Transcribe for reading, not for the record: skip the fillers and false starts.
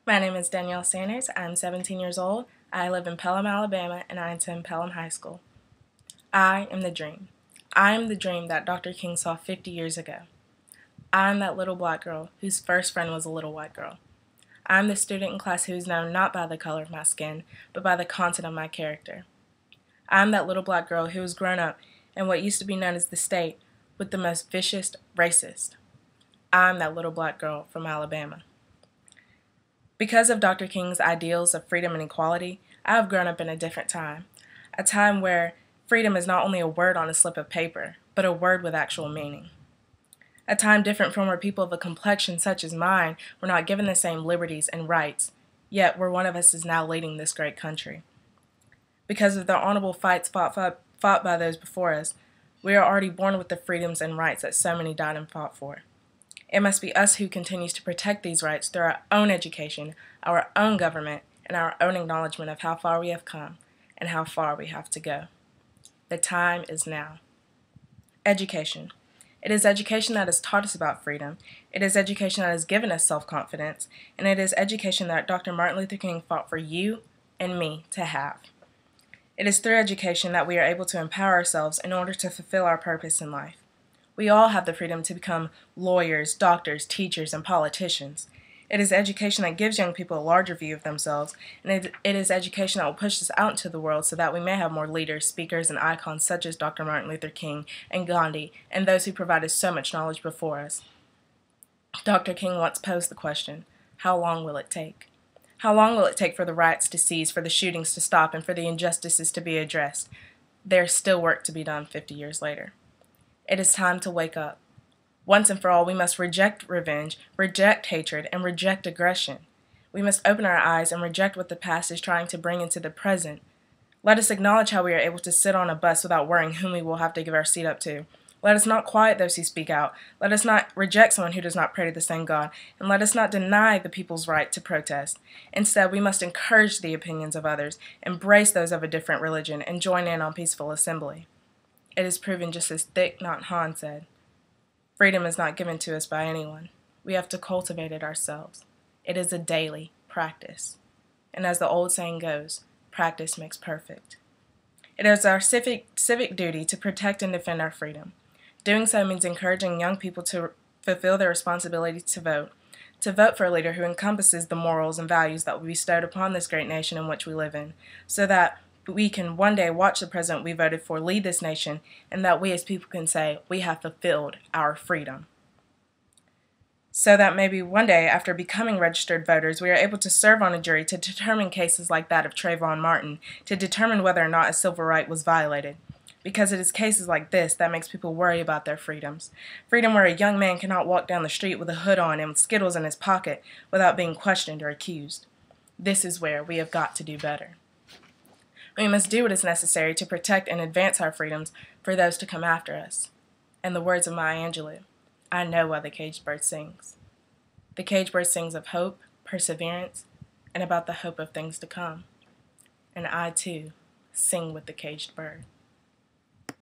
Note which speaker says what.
Speaker 1: My name is Danielle Sanders. I'm 17 years old. I live in Pelham, Alabama, and I attend Pelham High School. I am the dream. I am the dream that Dr. King saw 50 years ago. I'm that little black girl whose first friend was a little white girl. I'm the student in class who is known not by the color of my skin, but by the content of my character. I'm that little black girl who has grown up in what used to be known as the state with the most vicious racist. I'm that little black girl from Alabama. Because of Dr. King's ideals of freedom and equality, I have grown up in a different time, a time where freedom is not only a word on a slip of paper, but a word with actual meaning. A time different from where people of a complexion such as mine were not given the same liberties and rights, yet where one of us is now leading this great country. Because of the honorable fights fought by those before us, we are already born with the freedoms and rights that so many died and fought for. It must be us who continues to protect these rights through our own education, our own government, and our own acknowledgement of how far we have come and how far we have to go. The time is now. Education. It is education that has taught us about freedom. It is education that has given us self-confidence. And it is education that Dr. Martin Luther King fought for you and me to have. It is through education that we are able to empower ourselves in order to fulfill our purpose in life. We all have the freedom to become lawyers, doctors, teachers, and politicians. It is education that gives young people a larger view of themselves, and it is education that will push us out into the world so that we may have more leaders, speakers, and icons such as Dr. Martin Luther King and Gandhi, and those who provided so much knowledge before us. Dr. King once posed the question, how long will it take? How long will it take for the riots to cease, for the shootings to stop, and for the injustices to be addressed? There is still work to be done 50 years later. It is time to wake up. Once and for all, we must reject revenge, reject hatred, and reject aggression. We must open our eyes and reject what the past is trying to bring into the present. Let us acknowledge how we are able to sit on a bus without worrying whom we will have to give our seat up to. Let us not quiet those who speak out. Let us not reject someone who does not pray to the same God. And let us not deny the people's right to protest. Instead, we must encourage the opinions of others, embrace those of a different religion, and join in on peaceful assembly. It is proven just as Thich Nhat Hanh said, freedom is not given to us by anyone. We have to cultivate it ourselves. It is a daily practice. And as the old saying goes, practice makes perfect. It is our civic duty to protect and defend our freedom. Doing so means encouraging young people to fulfill their responsibility to vote for a leader who encompasses the morals and values that we bestowed upon this great nation in which we live in, so that we can one day watch the president we voted for lead this nation, and that we as people can say we have fulfilled our freedom. So that maybe one day, after becoming registered voters, we are able to serve on a jury to determine cases like that of Trayvon Martin, to determine whether or not a civil right was violated. Because it is cases like this that makes people worry about their freedoms. Freedom where a young man cannot walk down the street with a hood on and with Skittles in his pocket without being questioned or accused. This is where we have got to do better. We must do what is necessary to protect and advance our freedoms for those to come after us. In the words of Maya Angelou, I know why the caged bird sings. The caged bird sings of hope, perseverance, and about the hope of things to come. And I, too, sing with the caged bird.